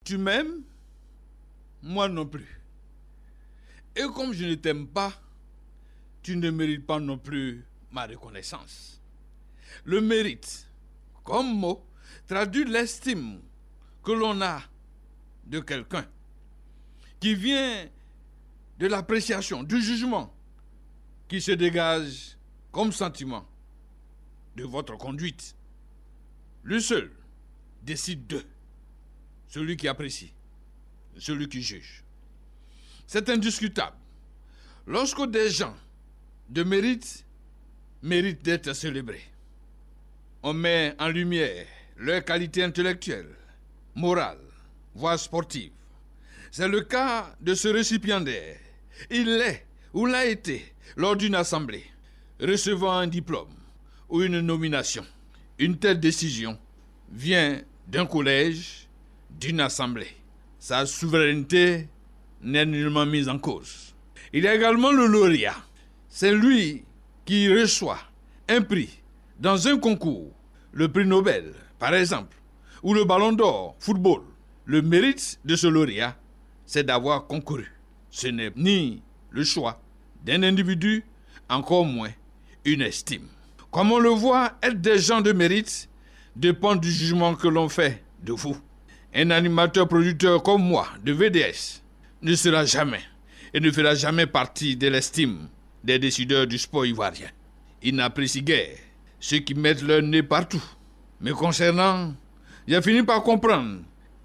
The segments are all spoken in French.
Tu m'aimes? Moi non plus. Et comme je ne t'aime pas, tu ne mérites pas non plus ma reconnaissance. Le mérite, comme mot, traduit l'estime que l'on a de quelqu'un, qui vient de l'appréciation, du jugement, qui se dégage comme sentiment de votre conduite. Lui seul décide d'eux, celui qui apprécie, celui qui juge. C'est indiscutable. Lorsque des gens de mérite méritent d'être célébrés, on met en lumière leurs qualités intellectuelles, morales, voire sportives. C'est le cas de ce récipiendaire. Il l'est ou l'a été lors d'une assemblée, recevant un diplôme ou une nomination. Une telle décision vient d'un collège, d'une assemblée. Sa souveraineté n'est nullement mise en cause. Il y a également le lauréat. C'est lui qui reçoit un prix dans un concours, le prix Nobel, par exemple, ou le Ballon d'Or, football. Le mérite de ce lauréat, c'est d'avoir concouru. Ce n'est ni le choix d'un individu, encore moins une estime. Comme on le voit, être des gens de mérite dépend du jugement que l'on fait de vous. Un animateur-producteur comme moi, de VDS, ne sera jamais et ne fera jamais partie de l'estime des décideurs du sport ivoirien. Ils n'apprécient guère ceux qui mettent leur nez partout. Mais concernant, j'ai fini par comprendre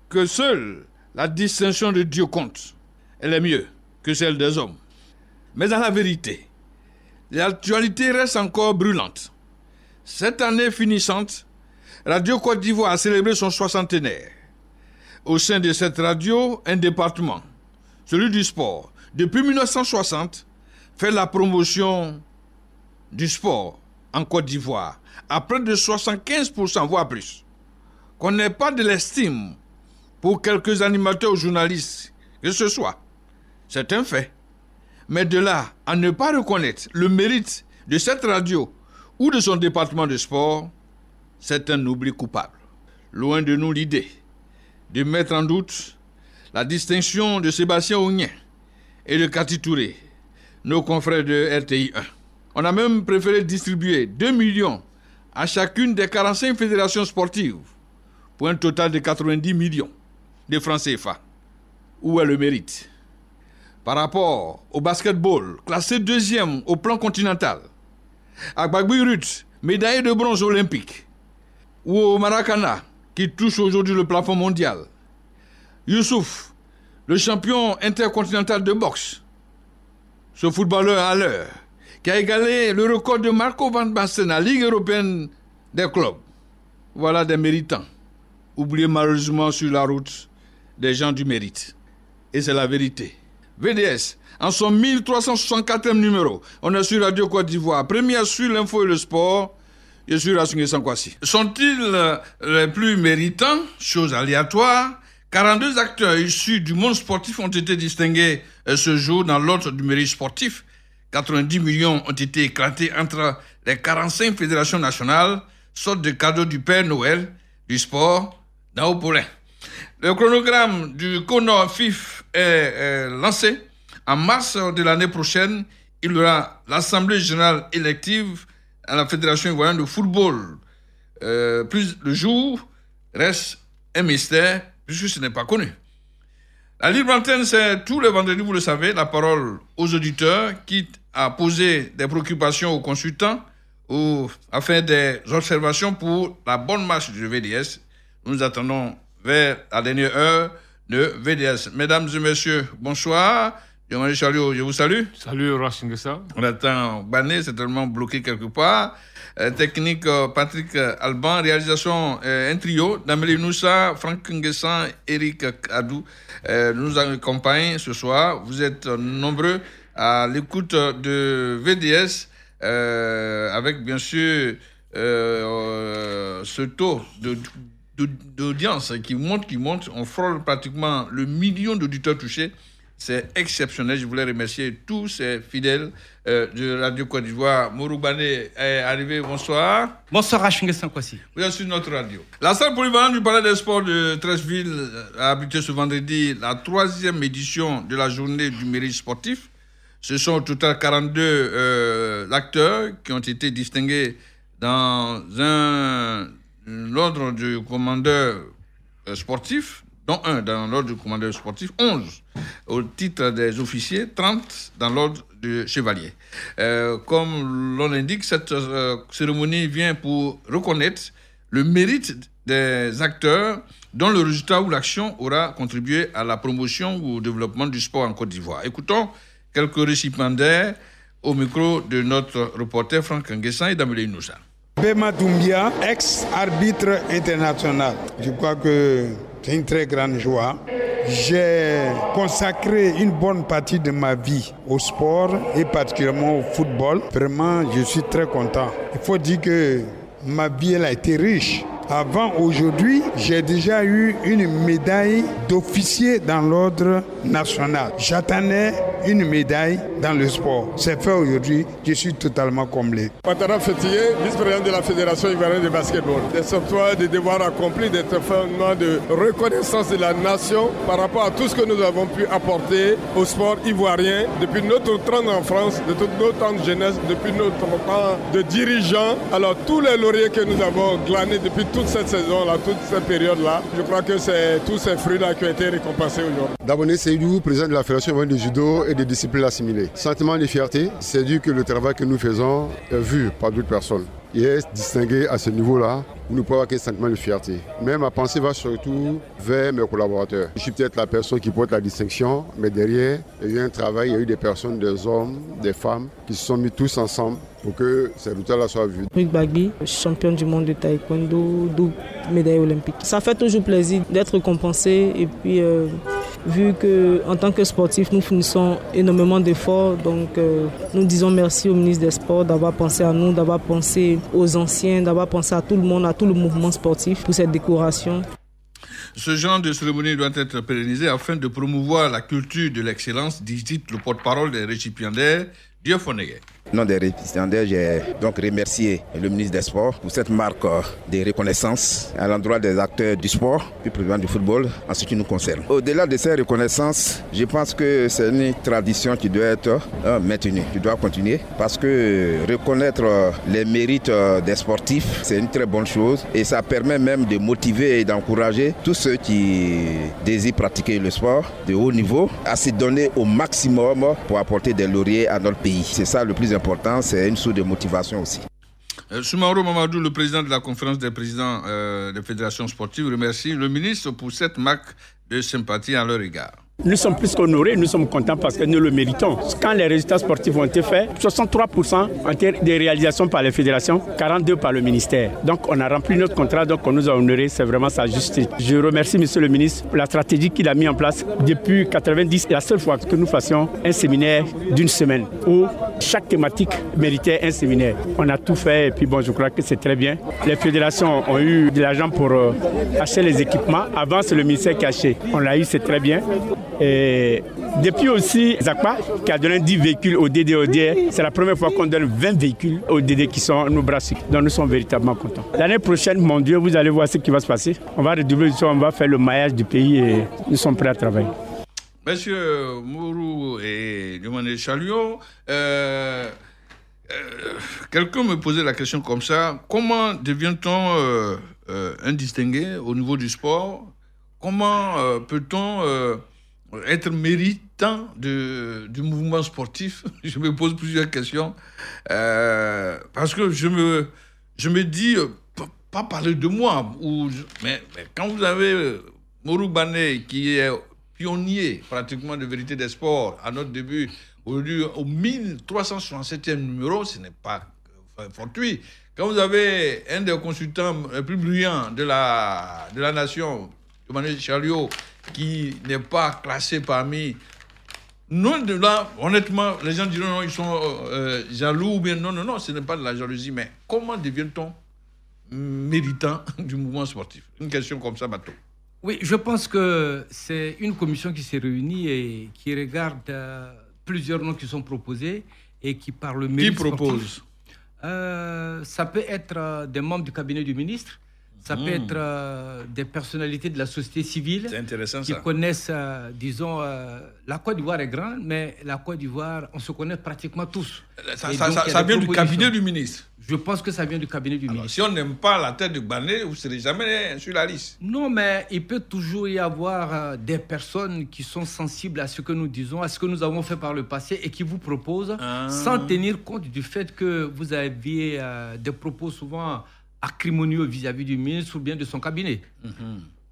que seule la distinction de Dieu compte. Elle est mieux que celle des hommes. Mais dans la vérité, l'actualité reste encore brûlante. Cette année finissante, Radio Côte d'Ivoire a célébré son 60e. Au sein de cette radio, un département, celui du sport, depuis 1960, fait la promotion du sport en Côte d'Ivoire à près de 75%, voire plus. Qu'on n'ait pas de l'estime pour quelques animateurs ou journalistes, que ce soit, c'est un fait. Mais de là à ne pas reconnaître le mérite de cette radio ou de son département de sport, c'est un oubli coupable. Loin de nous l'idée de mettre en doute la distinction de Sébastien Ognien et de Cathy Touré, nos confrères de RTI 1. On a même préféré distribuer 2 millions à chacune des 45 fédérations sportives pour un total de 90 millions de francs CFA. Où est le mérite? Par rapport au basketball, classé 2e au plan continental, à Gbagui Ruth, médaillé de bronze olympique, ou au Maracana, qui touche aujourd'hui le plafond mondial, Youssouf, le champion intercontinental de boxe, ce footballeur à l'heure, qui a égalé le record de Marco Van Basten à la Ligue européenne des clubs. Voilà des méritants, oubliés malheureusement sur la route des gens du mérite. Et c'est la vérité. VDS, en son 1364e numéro, on est sur Radio Côte d'Ivoire, première sur l'info et le sport, et sur Rassungue Sankwasi. Sont-ils les plus méritants? Chose aléatoire. 42 acteurs issus du monde sportif ont été distingués ce jour dans l'ordre du mérite sportif. 90 millions ont été éclatés entre les 45 fédérations nationales, sorte de cadeau du Père Noël, du sport, d'Ao Paulin. Le chronogramme du CONOR FIF est lancé. En mars de l'année prochaine, il y aura l'Assemblée générale élective à la Fédération ivoirienne de football. Plus le jour reste un mystère, puisque ce n'est pas connu. La libre antenne, c'est tous les vendredis, vous le savez, la parole aux auditeurs, quitte à poser des préoccupations aux consultants ou à faire des observations pour la bonne marche du VDS. Nous attendons vers la dernière heure de VDS. Mesdames et messieurs, bonsoir. Je vous salue. Salut Rachingessa. On attend Bané, c'est tellement bloqué quelque part. Technique Patrick Alban, réalisation un trio, Dameli Noussa, Franck Nguessan, Eric Adou nous accompagnent ce soir. Vous êtes nombreux à l'écoute de VDS avec bien sûr ce taux d'audience qui monte. On frôle pratiquement le million d'auditeurs touchés. C'est exceptionnel. Je voulais remercier tous ces fidèles de Radio Côte d'Ivoire. Morou Bané est arrivé. Bonsoir. Bonsoir Rachid Sankwasi. Vous êtes sur notre radio. La salle polyvalente du Palais des Sports de Treichville a abrité ce vendredi la 3e édition de la journée du mérite sportif. Ce sont au total 42 acteurs qui ont été distingués dans l'ordre du commandeur sportif, dont un dans l'ordre du commandeur sportif, 11 au titre des officiers, 30 dans l'ordre du chevalier. Comme l'on l'indique, cette cérémonie vient pour reconnaître le mérite des acteurs dont le résultat ou l'action aura contribué à la promotion ou au développement du sport en Côte d'Ivoire. Écoutons quelques récipiendaires au micro de notre reporter Franck Nguessan et d'Amélie Noussa. Bema Doumbia, ex-arbitre international. Je crois que c'est une très grande joie. J'ai consacré une bonne partie de ma vie au sport et particulièrement au football. Vraiment, je suis très content. Il faut dire que ma vie elle a été riche. Avant aujourd'hui, j'ai déjà eu une médaille d'officier dans l'ordre national. J'attendais une médaille dans le sport. C'est fait aujourd'hui, je suis totalement comblé. Ouattara Fetiye, vice-président de la Fédération ivoirienne de basketball. Des soupçons de devoirs accomplis, d'être fortement de reconnaissance de la nation par rapport à tout ce que nous avons pu apporter au sport ivoirien depuis notre temps en France, de tout notre temps de jeunesse, depuis notre temps de dirigeants. Alors tous les lauriers que nous avons glanés depuis toute cette saison-là, toute cette période-là, je crois que c'est tous ces fruits-là qui ont été récompensés aujourd'hui. Daboné Seydou, président de la Fédération ivoirienne de judo et de disciplines assimilées. Sentiment de fierté, c'est dû que le travail que nous faisons est vu par d'autres personnes. Il est distingué à ce niveau-là, nous ne pouvons avoir qu'un sentiment de fierté. Mais ma pensée va surtout vers mes collaborateurs. Je suis peut-être la personne qui porte la distinction, mais derrière, il y a eu un travail, il y a eu des personnes, des hommes, des femmes qui se sont mis tous ensemble pour que ces résultats-là soient vus. Rick Bagby, champion du monde de taekwondo, double médaille olympique. Ça fait toujours plaisir d'être récompensé et puis vu qu'en tant que sportif, nous fournissons énormément d'efforts. Donc nous disons merci au ministre des Sports d'avoir pensé à nous, d'avoir pensé aux anciens, d'avoir pensé à tout le monde, à tout le mouvement sportif pour cette décoration. Ce genre de cérémonie doit être pérennisé afin de promouvoir la culture de l'excellence, dit le porte-parole des récipiendaires, Dieu Foneghe. Au nom des récipiendaires, j'ai donc remercié le ministre des Sports pour cette marque de reconnaissance à l'endroit des acteurs du sport, plus précisément du football, en ce qui nous concerne. Au-delà de ces reconnaissances, je pense que c'est une tradition qui doit être maintenue, qui doit continuer, parce que reconnaître les mérites des sportifs, c'est une très bonne chose et ça permet même de motiver et d'encourager tous ceux qui désirent pratiquer le sport de haut niveau à se donner au maximum pour apporter des lauriers à notre pays. C'est ça le plus important, c'est une source de motivation aussi. Soumaoro Mamadou, le président de la conférence des présidents des fédérations sportives, remercie le ministre pour cette marque de sympathie à leur égard. Nous sommes plus qu'honorés, nous sommes contents parce que nous le méritons. Quand les résultats sportifs ont été faits, 63% ont été des réalisations par les fédérations, 42% par le ministère. Donc on a rempli notre contrat, donc on nous a honorés, c'est vraiment sa justice. Je remercie monsieur le ministre pour la stratégie qu'il a mis en place depuis 1990. La seule fois que nous fassions un séminaire d'une semaine où chaque thématique méritait un séminaire. On a tout fait et puis bon, je crois que c'est très bien. Les fédérations ont eu de l'argent pour acheter les équipements. Avant, c'est le ministère qui a acheté. On l'a eu, c'est très bien. Et depuis aussi ZACPA qui a donné 10 véhicules au DD, c'est la première fois qu'on donne 20 véhicules au DD qui sont nos bras. Donc nous sommes véritablement contents. L'année prochaine, mon Dieu, vous allez voir ce qui va se passer. On va redoubler, on va faire le maillage du pays et nous sommes prêts à travailler. Monsieur Mourou et Diomané Chalio, quelqu'un me posait la question comme ça. Comment devient-on un distingué au niveau du sport? Comment peut-on être méritant du mouvement sportif? Je me pose plusieurs questions. Parce que je me dis, pas parler de moi, mais quand vous avez Morou Bané qui est pionnier pratiquement de vérité des sports à notre début, aujourd'hui au 1367e numéro, ce n'est pas fortuit. Quand vous avez un des consultants les plus brillants de la nation, Diomané Chalio, qui n'est pas classé parmi... Non, de là, honnêtement, les gens diront non, ils sont jaloux ou bien non, ce n'est pas de la jalousie, mais comment devient-on méritant du mouvement sportif? Une question comme ça, Bateau. Oui, je pense que c'est une commission qui s'est réunie et qui regarde plusieurs noms qui sont proposés et qui par le mérite Qui propose? Ça peut être des membres du cabinet du ministre, ça peut être des personnalités de la société civile. C'est intéressant, qui ça. connaissent, disons, la Côte d'Ivoire est grande, mais la Côte d'Ivoire, on se connaît pratiquement tous. Ça vient du cabinet du ministre. Je pense que ça vient du cabinet du ministre. Si on n'aime pas la tête de Gbagné, vous ne serez jamais sur la liste. Non, mais il peut toujours y avoir des personnes qui sont sensibles à ce que nous disons, à ce que nous avons fait par le passé et qui vous proposent, sans tenir compte du fait que vous aviez des propos souvent acrimonieux vis-à-vis du ministre ou bien de son cabinet.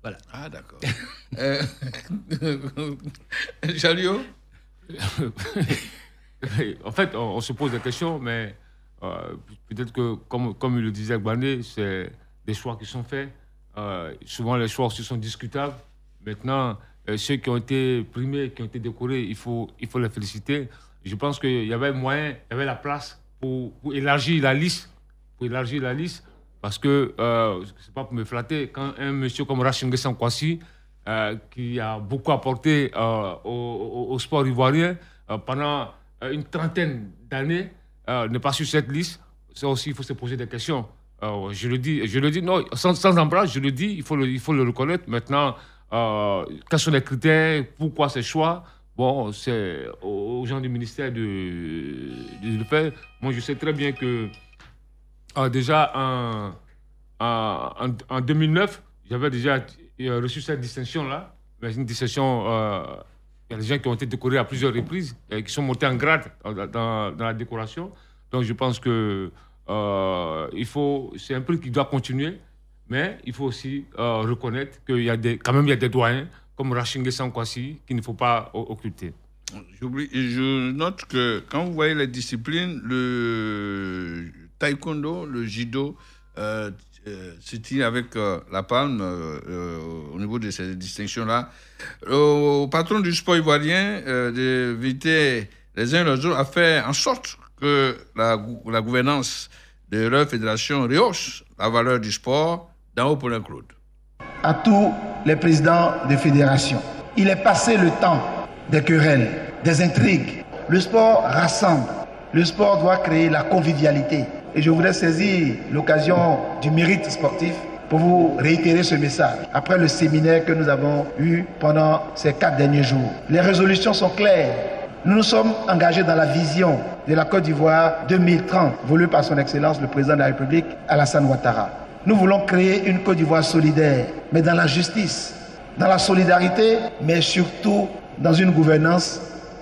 Voilà. Ah, d'accord. Jalio? En fait, on se pose des questions, mais peut-être que, comme il le disait Gbagné, c'est des choix qui sont faits. Souvent, les choix aussi sont discutables. Maintenant, ceux qui ont été primés, qui ont été décorés, il faut les féliciter. Je pense qu'il y avait moyen, il y avait la place pour élargir la liste. Parce que, c'est pas pour me flatter, quand un monsieur comme Rachingue Sankwasi, qui a beaucoup apporté au sport ivoirien pendant une trentaine d'années, n'est pas sur cette liste, ça aussi, il faut se poser des questions. Je le dis, non, sans embrase, je le dis, il faut le reconnaître. Maintenant, quels sont les critères, pourquoi ces choix? Bon, c'est aux gens du ministère de le faire. Moi, je sais très bien que déjà en 2009, j'avais déjà reçu cette distinction-là. Mais une distinction, il y a des gens qui ont été décorés à plusieurs reprises, et qui sont montés en grade dans la décoration. Donc je pense que c'est un prix qui doit continuer, mais il faut aussi reconnaître qu'il y a quand même des doyens comme Rachingue Sankwasi qu'il ne faut pas occulter. Je note que quand vous voyez les disciplines, le taekwondo, le judo, se tire avec la palme au niveau de ces distinctions-là. Au patron du sport ivoirien d'inviter les uns et les autres à faire en sorte que la gouvernance de leur fédération rehausse la valeur du sport d'en haut pour Claude. À tous les présidents de fédération, il est passé le temps des querelles, des intrigues. Le sport rassemble. Le sport doit créer la convivialité. Et je voudrais saisir l'occasion du mérite sportif pour vous réitérer ce message. Après le séminaire que nous avons eu pendant ces 4 derniers jours, les résolutions sont claires. Nous nous sommes engagés dans la vision de la Côte d'Ivoire 2030, voulue par son Excellence le Président de la République, Alassane Ouattara. Nous voulons créer une Côte d'Ivoire solidaire, mais dans la justice, dans la solidarité, mais surtout dans une gouvernance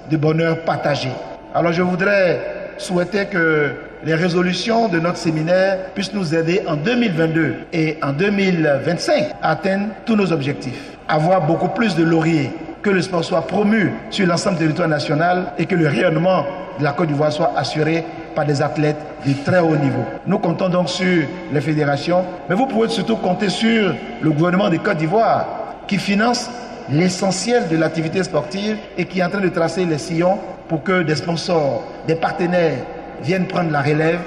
de bonheur partagé. Alors je voudrais souhaiter que les résolutions de notre séminaire puissent nous aider en 2022 et en 2025 à atteindre tous nos objectifs. Avoir beaucoup plus de lauriers, que le sport soit promu sur l'ensemble du territoire national et que le rayonnement de la Côte d'Ivoire soit assuré par des athlètes de très haut niveau. Nous comptons donc sur les fédérations, mais vous pouvez surtout compter sur le gouvernement de Côte d'Ivoire qui finance l'essentiel de l'activité sportive et qui est en train de tracer les sillons pour que des sponsors, des partenaires viennent prendre la relève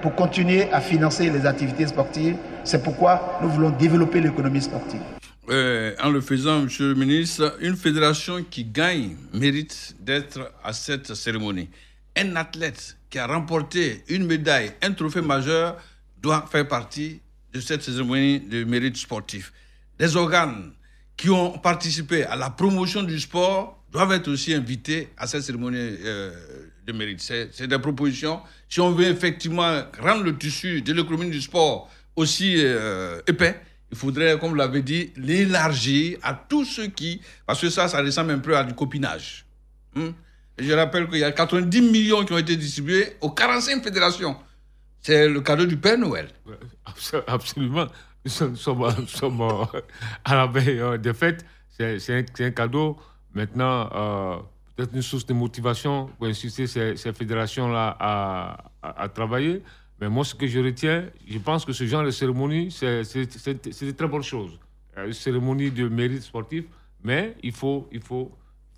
pour continuer à financer les activités sportives. C'est pourquoi nous voulons développer l'économie sportive. En le faisant, Monsieur le ministre, une fédération qui gagne mérite d'être à cette cérémonie. Un athlète qui a remporté une médaille, un trophée majeur, doit faire partie de cette cérémonie de mérite sportif. Les organes qui ont participé à la promotion du sport doivent être aussi invités à cette cérémonie de mérite. C'est des propositions. Si on veut effectivement rendre le tissu de l'économie du sport aussi épais, il faudrait, comme vous l'avez dit, l'élargir à tous ceux qui... Parce que ça ressemble un peu à du copinage. Je rappelle qu'il y a 90 millions qui ont été distribués aux 45 fédérations. C'est le cadeau du Père Noël. Absolument. Nous sommes à la veille des fêtes. C'est un cadeau. Maintenant, peut-être une source de motivation pour inciter ces fédérations-là à travailler. Mais moi, ce que je retiens, je pense que ce genre de cérémonie, c'est de très bonnes choses. Une cérémonie de mérite sportif, mais il faut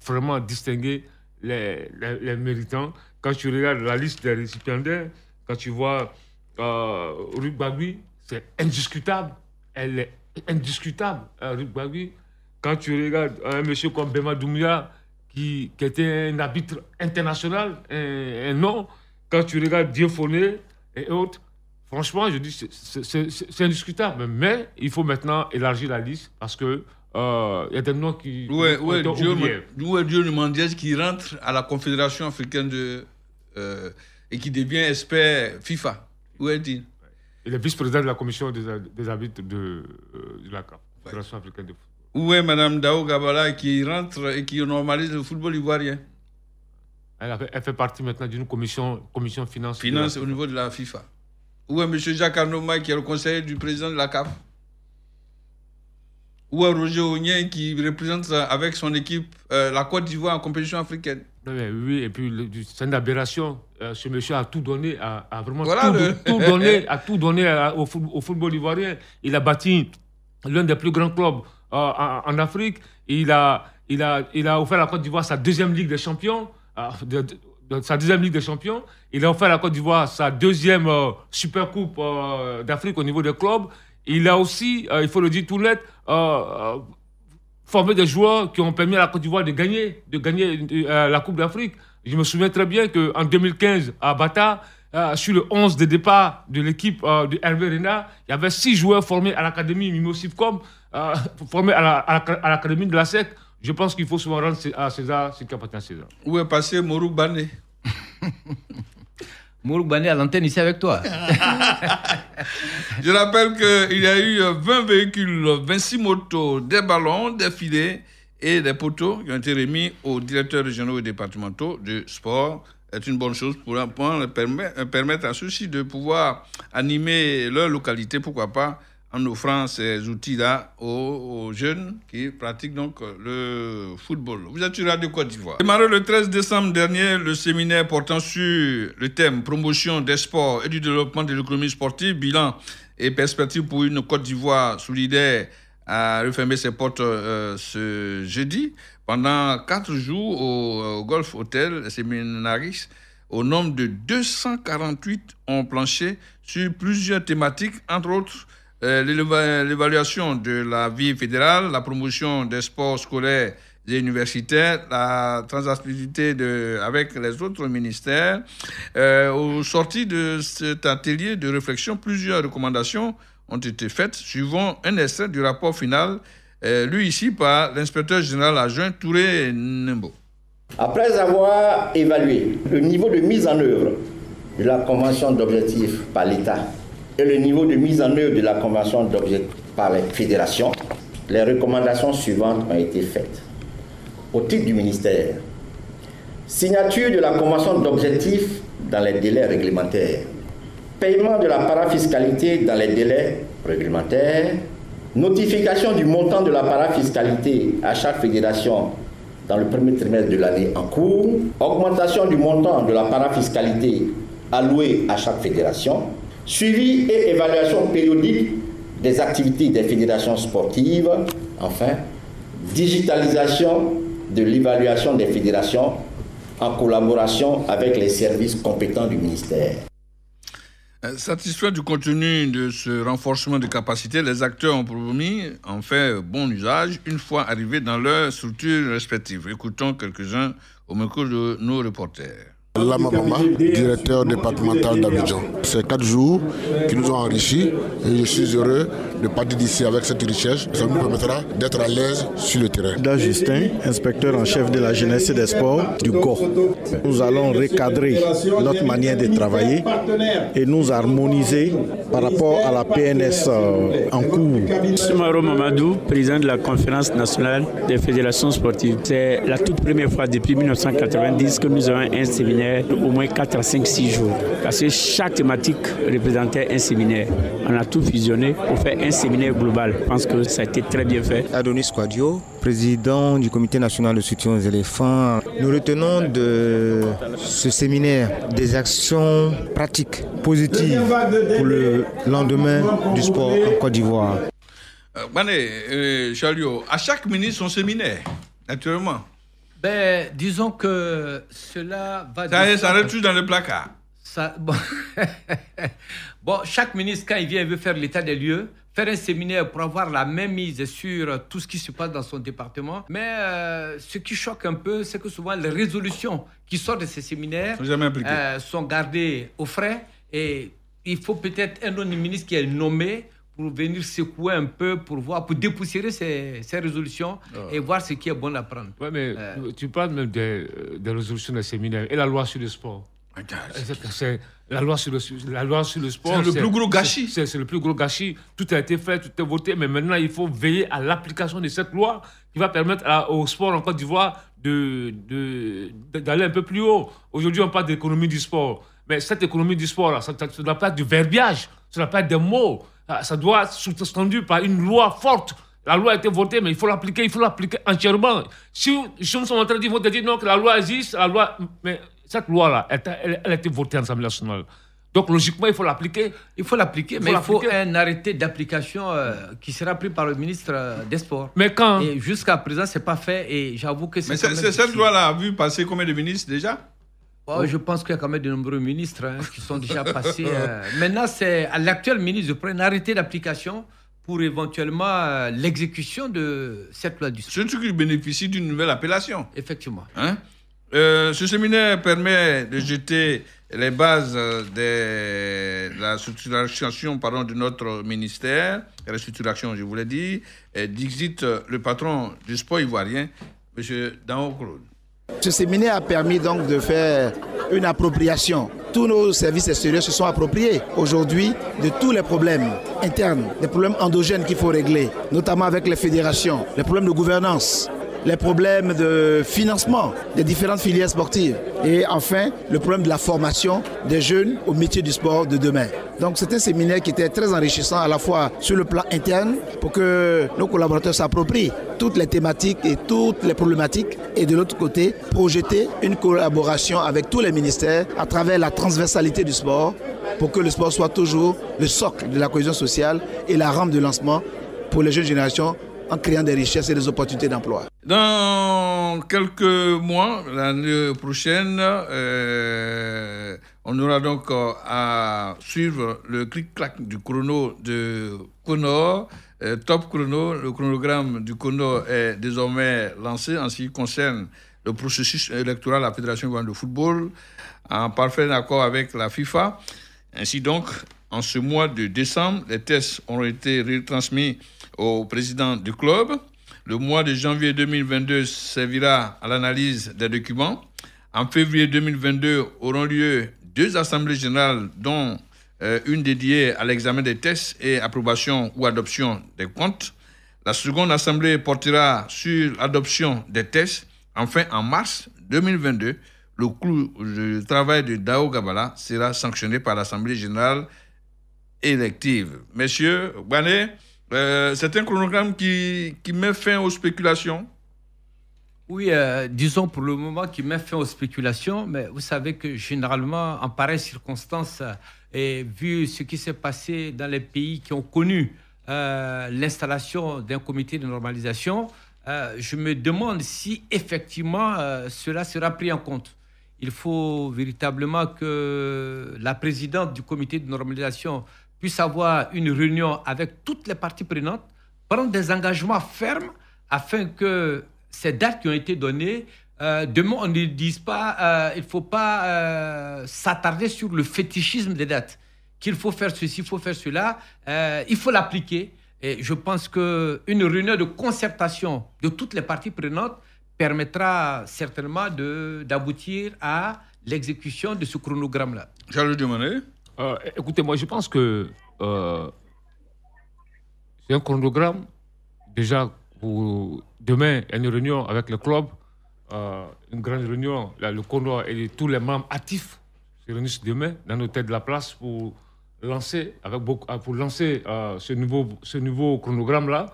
vraiment distinguer les méritants. Quand tu regardes la liste des récipiendaires, quand tu vois Ruth Gbagui, c'est indiscutable. Elle est indiscutable. Ruth Gbagui, quand tu regardes un monsieur comme Bema Doumbia, qui était un arbitre international, un nom, quand tu regardes Dieudonné et autres, franchement, je dis c'est indiscutable. Mais il faut maintenant élargir la liste parce que il y a des noms qui... Où est Dieu Mandiès qui rentre à la Confédération africaine et qui devient expert FIFA? Où est-il? Il est vice-président de la commission des arbitres de la CAF, Fédération africaine de football. Où est Mme Dao Gabala qui rentre et qui normalise le football ivoirien? Elle fait partie maintenant d'une commission finance. Finance au niveau de la FIFA. Où est M. Jacques Arnaud qui est le conseiller du président de la CAF? Où est Roger Ognien qui représente avec son équipe la Côte d'Ivoire en compétition africaine? Oui, et puis c'est une aberration. Ce monsieur a tout donné, a vraiment tout donné au football ivoirien. Il a bâti l'un des plus grands clubs en Afrique. Il a offert à la Côte d'Ivoire sa deuxième Ligue des Champions. Sa deuxième Ligue des Champions. Il a offert à la Côte d'Ivoire sa deuxième Super Coupe d'Afrique au niveau des clubs. Il a aussi, il faut le dire tout net, formé des joueurs qui ont permis à la Côte d'Ivoire de gagner la Coupe d'Afrique. Je me souviens très bien qu'en 2015, à Bata, sur le 11 de départ de l'équipe de Hervé Renard, il y avait 6 joueurs formés à l'Académie Mimo Sifcom, formés à l'Académie de la SEC. Je pense qu'il faut souvent rendre à César ce qui appartient à César. Où est passé Morouk Bané? Morouk Bané à l'antenne ici avec toi. Je rappelle qu'il y a eu 20 véhicules, 26 motos, des ballons, des filets et des poteaux qui ont été remis aux directeurs régionaux et départementaux de sport. C'est une bonne chose pour permettre à ceux-ci de pouvoir animer leur localité, pourquoi pas, en offrant ces outils-là aux jeunes qui pratiquent donc le football. Vous êtes sur Radio Côte d'Ivoire. Démarré le 13 décembre dernier, le séminaire portant sur le thème promotion des sports et du développement de l'économie sportive, bilan et perspectives pour une Côte d'Ivoire solidaire a refermé ses portes ce jeudi. Pendant 4 jours au Golf Hotel, les séminaristes, au nombre de 248, ont planché sur plusieurs thématiques, entre autres l'évaluation de la vie fédérale, la promotion des sports scolaires et universitaires, la transversalité avec les autres ministères. Au sorti de cet atelier de réflexion, plusieurs recommandations ont été faites, suivant un extrait du rapport final, lu ici par l'inspecteur général adjoint Touré Nembo. Après avoir évalué le niveau de mise en œuvre de la convention d'objectifs par l'État et le niveau de mise en œuvre de la convention d'objectifs par les fédérations, les recommandations suivantes ont été faites. Au titre du ministère, signature de la convention d'objectifs dans les délais réglementaires, paiement de la parafiscalité dans les délais réglementaires, notification du montant de la parafiscalité à chaque fédération dans le premier trimestre de l'année en cours, augmentation du montant de la parafiscalité allouée à chaque fédération, suivi et évaluation périodique des activités des fédérations sportives, enfin, digitalisation de l'évaluation des fédérations en collaboration avec les services compétents du ministère. Satisfaits du contenu de ce renforcement de capacité, les acteurs ont promis en faire bon usage une fois arrivés dans leurs structures respectives. Écoutons quelques-uns au micro de nos reporters. Lama Bamba, directeur départemental d'Abidjan. C'est 4 jours qui nous ont enrichis et je suis heureux de partir d'ici avec cette richesse. Ça nous permettra d'être à l'aise sur le terrain. Da Justin, inspecteur en chef de la jeunesse et des sports du GO. Nous allons recadrer notre manière de travailler et nous harmoniser par rapport à la PNS en cours. Soumaro Mamadou, président de la conférence nationale des fédérations sportives. C'est la toute première fois depuis 1990 que nous avons un séminaire au moins 4 à 5, 6 jours. Parce que chaque thématique représentait un séminaire. On a tout fusionné pour faire un séminaire global. Je pense que ça a été très bien fait. Adonis Quadio, président du comité national de soutien aux éléphants. Nous retenons de ce séminaire des actions pratiques, positives pour le lendemain du sport en Côte d'Ivoire. Chalio, à chaque ministre son séminaire, naturellement. Ben, disons que cela va... Ça reste tout dans le placard. Bon, chaque ministre, quand il vient, il veut faire l'état des lieux, faire un séminaire pour avoir la même mise sur tout ce qui se passe dans son département. Mais ce qui choque un peu, c'est que souvent les résolutions qui sortent de ces séminaires sont gardées au frais. Et il faut peut-être un autre ministre qui est nommé pour venir secouer un peu, pour dépoussiérer ces résolutions et voir ce qui est bon à prendre. Oui, mais tu parles même des résolutions des séminaires et la loi sur le sport. C'est la loi sur le sport. C'est le plus gros gâchis. C'est le plus gros gâchis. Tout a été fait, tout est voté, mais maintenant il faut veiller à l'application de cette loi qui va permettre au sport en Côte d'Ivoire d'aller un peu plus haut. Aujourd'hui, on parle d'économie du sport. Mais cette économie du sport, là, ça ne doit pas être du verbiage, ça ne doit pas être des mots. Ça doit être sous-tendu par une loi forte. La loi a été votée, mais il faut l'appliquer entièrement. Si nous sommes en train de dire, te dire non, que la loi existe, mais cette loi-là, elle a été votée en Assemblée nationale. Donc, logiquement, il faut l'appliquer. Il faut l'appliquer, mais il faut un arrêté d'application qui sera pris par le ministre des Sports. Mais quand? Et jusqu'à présent, ce n'est pas fait. Et j'avoue que c'est. Mais cette loi-là a vu passer combien de ministres déjà? Je pense qu'il y a quand même de nombreux ministres qui sont déjà passés. Maintenant, c'est à l'actuel ministre de prendre un arrêté d'application pour éventuellement l'exécution de cette loi du sport. Surtout qu'il bénéficie d'une nouvelle appellation. Effectivement. Ce séminaire permet de jeter les bases de la structuration de notre ministère, restructuration, je vous l'ai dit, dixit le patron du sport ivoirien, M. Dao Claude. Ce séminaire a permis donc de faire une appropriation. Tous nos services extérieurs se sont appropriés aujourd'hui de tous les problèmes internes, les problèmes endogènes qu'il faut régler, notamment avec les fédérations, les problèmes de gouvernance, les problèmes de financement des différentes filières sportives et enfin le problème de la formation des jeunes au métier du sport de demain. Donc c'est un séminaire qui était très enrichissant à la fois sur le plan interne pour que nos collaborateurs s'approprient toutes les thématiques et toutes les problématiques et de l'autre côté projeter une collaboration avec tous les ministères à travers la transversalité du sport pour que le sport soit toujours le socle de la cohésion sociale et la rampe de lancement pour les jeunes générations en créant des richesses et des opportunités d'emploi. Dans quelques mois, l'année prochaine, on aura donc à suivre le clic-clac du chrono de Conor, top chrono. Le chronogramme du Conor est désormais lancé en ce qui concerne le processus électoral à la Fédération ivoirienne de football, en parfait accord avec la FIFA. Ainsi donc, en ce mois de décembre, les tests ont été retransmis au président du club. Le mois de janvier 2022 servira à l'analyse des documents. En février 2022 auront lieu 2 assemblées générales, dont une dédiée à l'examen des tests et approbation ou adoption des comptes. La seconde assemblée portera sur l'adoption des tests. Enfin, en mars 2022, le travail de Dao Gabala sera sanctionné par l'Assemblée générale élective. Messieurs, Bané, c'est un chronogramme qui met fin aux spéculations. Oui, disons pour le moment qui met fin aux spéculations, mais vous savez que généralement, en pareilles circonstances, et vu ce qui s'est passé dans les pays qui ont connu l'installation d'un comité de normalisation, je me demande si effectivement cela sera pris en compte. Il faut véritablement que la présidente du comité de normalisation puisse avoir une réunion avec toutes les parties prenantes, prendre des engagements fermes afin que ces dates qui ont été données, demain on ne dise pas, il ne faut pas s'attarder sur le fétichisme des dates, qu'il faut faire ceci, il faut faire cela, il faut l'appliquer. Et je pense qu'une réunion de concertation de toutes les parties prenantes permettra certainement d'aboutir à l'exécution de ce chronogramme-là. Charles Dumané. Écoutez, moi je pense que c'est un chronogramme. Déjà, pour demain, il y a une réunion avec le club, une grande réunion. Là, le Conor et tous les membres actifs se réunissent demain dans l'hôtel de la place pour lancer, ce nouveau chronogramme-là.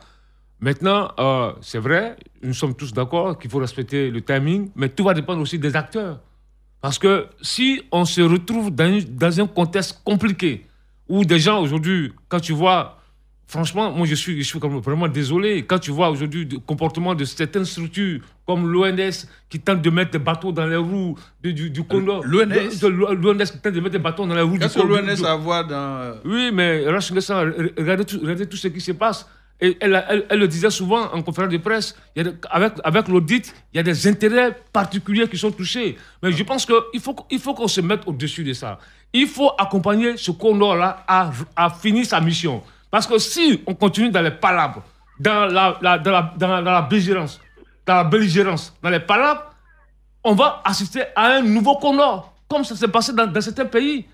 Maintenant, c'est vrai, nous sommes tous d'accord qu'il faut respecter le timing, mais tout va dépendre aussi des acteurs. Parce que si on se retrouve dans un contexte compliqué, où des gens aujourd'hui, quand tu vois franchement, moi, je suis vraiment désolé. Quand tu vois aujourd'hui le comportement de certaines structures comme l'ONS qui tente de mettre des bateaux dans les roues du Condor. L'ONS qui tente de mettre des bateaux dans les roues du Condor. Qu'est-ce que l'ONS a à voir dans... Oui, mais regardez tout ce qui se passe. Et elle le disait souvent en conférence de presse, avec l'audit, il y a des intérêts particuliers qui sont touchés. Mais je pense qu'il faut qu'on se mette au-dessus de ça. Il faut accompagner ce Condor-là à finir sa mission. Parce que si on continue dans les palabres, dans la belligérance, dans les palabres, on va assister à un nouveau Condor, comme ça s'est passé dans certains pays.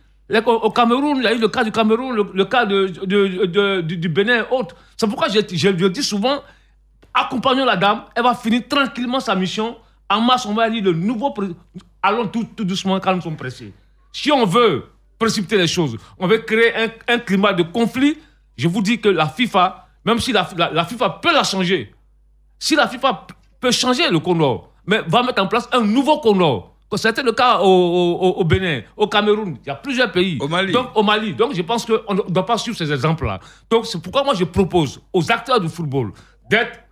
Au Cameroun, il y a eu le cas du Cameroun, le cas du Bénin et autres. C'est pourquoi je le dis souvent, accompagnons la dame, elle va finir tranquillement sa mission. En mars, on va élire le nouveau président. Allons tout doucement quand nous sommes pressés. Si on veut précipiter les choses, on veut créer un climat de conflit, je vous dis que la FIFA, même si la FIFA peut la changer, si la FIFA peut changer le Condor, mais va mettre en place un nouveau Condor. C'était le cas au Bénin, au Cameroun, il y a plusieurs pays. Au Mali. Donc je pense qu'on ne doit pas suivre ces exemples-là. Donc c'est pourquoi moi je propose aux acteurs du football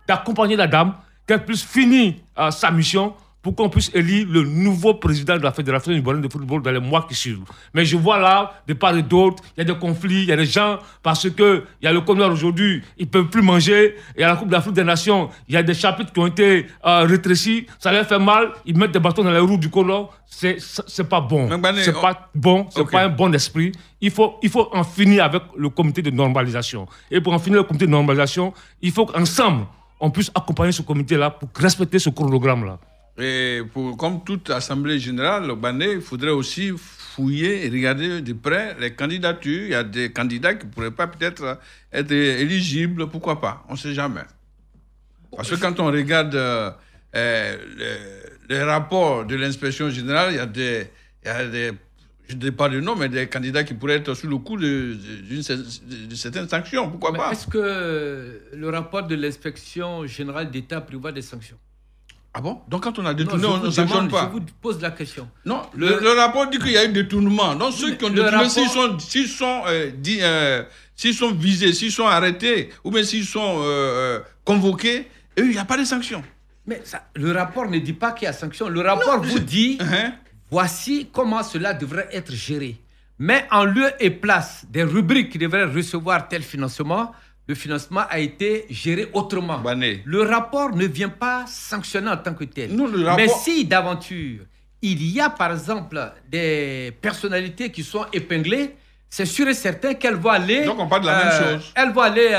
d'accompagner la dame, qu'elle puisse finir sa mission pour qu'on puisse élire le nouveau président de la Fédération ivoirienne de football dans les mois qui suivent. Mais je vois là, de part et d'autre, il y a des conflits, il y a des gens, parce qu'il y a le Condor aujourd'hui, ils ne peuvent plus manger, et à la Coupe d'Afrique des Nations, il y a des chapitres qui ont été rétrécis, ça leur fait mal, ils mettent des bâtons dans les roues du Condor, c'est pas bon. C'est pas bon, c'est pas un bon esprit. Il faut en finir avec le comité de normalisation. Et pour en finir le comité de normalisation, il faut qu'ensemble, on puisse accompagner ce comité-là pour respecter ce chronogramme-là. Et comme toute assemblée générale, il faudrait aussi fouiller et regarder de près les candidatures. Il y a des candidats qui ne pourraient pas peut-être être éligibles, pourquoi pas, on ne sait jamais. Parce que quand on regarde les rapports de l'inspection générale, il y a des je ne dis pas de nom, mais des candidats qui pourraient être sous le coup de certaines sanctions, pourquoi pas. Est-ce que le rapport de l'inspection générale d'État prévoit des sanctions? Ah bon? Donc quand on a détourné, on ne sanctionne pas. Je vous pose la question. Non, le rapport dit qu'il y a eu détournement. Donc ceux qui ont détourné, s'ils sont visés, s'ils sont arrêtés, ou bien s'ils sont convoqués, il n'y a pas de sanctions. Mais ça, le rapport ne dit pas qu'il y a sanctions. Le rapport vous dit, voici comment cela devrait être géré. Mais en lieu et place des rubriques qui devraient recevoir tel financement, le financement a été géré autrement. Le rapport ne vient pas sanctionner en tant que tel. Non, mais si d'aventure, il y a par exemple des personnalités qui sont épinglées, c'est sûr et certain qu'elles vont aller... Donc on parle de la même chose. Elles vont aller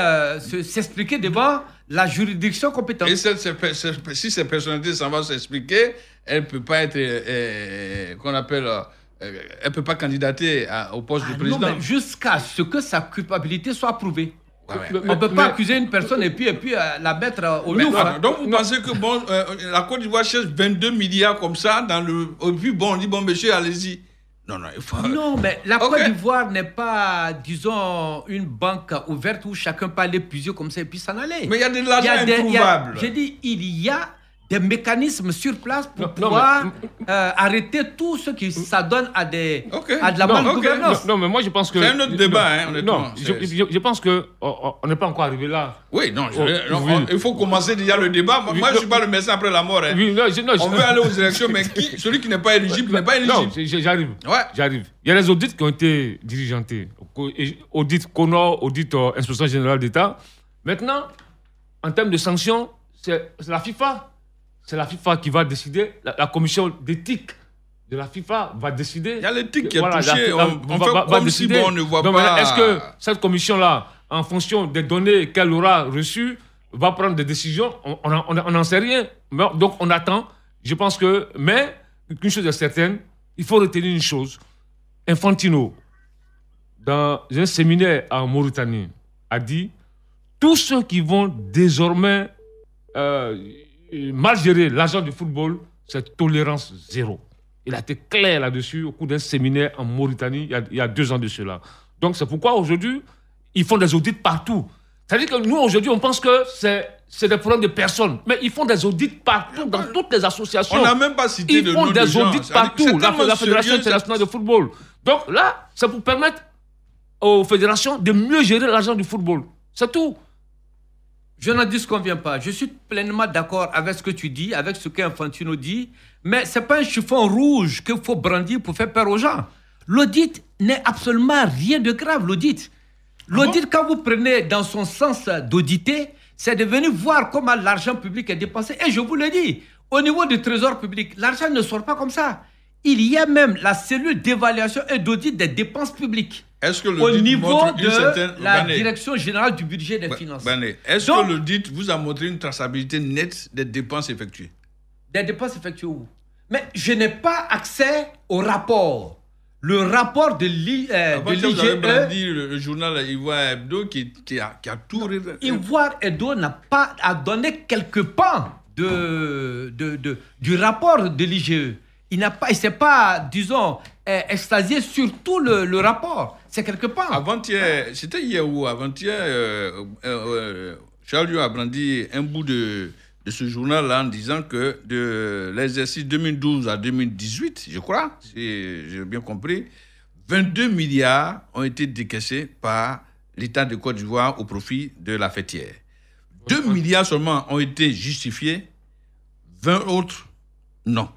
s'expliquer devant la juridiction compétente. Et si ces personnalités s'en vont s'expliquer, elles ne peuvent pas être... qu'on appelle... elle ne peut pas candidater au poste de président. Non, mais jusqu'à ce que sa culpabilité soit prouvée. On ne peut pas accuser une personne et puis la mettre au loup. Donc vous pensez que la Côte d'Ivoire cherche 22 milliards comme ça et puis on dit monsieur allez-y. Non, mais la Côte d'Ivoire n'est pas, disons, une banque ouverte où chacun peut aller puiser comme ça et puis s'en aller. Mais il y a de l'argent introuvable. J'ai dit, il y a des mécanismes sur place pour pouvoir arrêter tout ce qui s'adonne à de la malgouvernance. Non, mais moi je pense que... C'est un autre débat, honnêtement. Non, je pense qu'on n'est pas encore arrivé là. Oui, non, il faut commencer déjà le débat. Moi, je ne suis pas le médecin après la mort. On veut aller aux élections, mais celui qui n'est pas éligible n'est pas éligible. Non, j'arrive. Il y a les audits qui ont été diligentés. Audit Condor, audit Inspection Générale d'État. Maintenant, en termes de sanctions, c'est la FIFA. C'est la FIFA qui va décider, la commission d'éthique de la FIFA va décider. Il y a l'éthique qui est touchée, on fait comme si on ne voit pas... Est-ce que cette commission-là, en fonction des données qu'elle aura reçues, va prendre des décisions? On n'en sait rien. Donc on attend. Je pense que... Mais, une chose est certaine, il faut retenir une chose. Infantino, dans un séminaire en Mauritanie, a dit tous ceux qui vont désormais... mal gérer l'argent du football, c'est tolérance zéro. Il a été clair là-dessus au cours d'un séminaire en Mauritanie il y a 2 ans de cela. Donc c'est pourquoi aujourd'hui, ils font des audits partout. C'est-à-dire que nous, aujourd'hui, on pense que c'est des problèmes de personnes. Mais ils font des audits partout, dans toutes les associations. On n'a même pas cité de nom de gens. Ils font des audits partout, la Fédération internationale de football. Donc là, c'est pour permettre aux fédérations de mieux gérer l'argent du football. C'est tout. Je n'en disconviens pas. Je suis pleinement d'accord avec ce que tu dis, avec ce qu'Infantino dit, mais ce n'est pas un chiffon rouge qu'il faut brandir pour faire peur aux gens. L'audit n'est absolument rien de grave, l'audit. L'audit, quand vous prenez dans son sens d'auditer, c'est de venir voir comment l'argent public est dépensé. Et je vous le dis, au niveau du trésor public, l'argent ne sort pas comme ça. Il y a même la cellule d'évaluation et d'audit des dépenses publiques. Est-ce que au niveau montre de la direction générale du budget des finances. Est-ce que l'audit vous a montré une traçabilité nette des dépenses effectuées? Des dépenses effectuées où? Mais je n'ai pas accès au rapport. Le rapport de l'IGE... Vous avez brandi le journal Ivoire Hebdo qui a tout... Ivoire Hebdo n'a pas à donner quelques pans du rapport de l'IGE. Il ne s'est pas, disons, extasié sur tout le rapport. C'est quelque part. Avant-hier, c'était hier ou avant-hier, Charles a brandi un bout de ce journal-là en disant que de l'exercice 2012 à 2018, je crois, si j'ai bien compris, 22 milliards ont été décaissés par l'État de Côte d'Ivoire au profit de la fêtière. 2 milliards seulement ont été justifiés, 20 autres, non.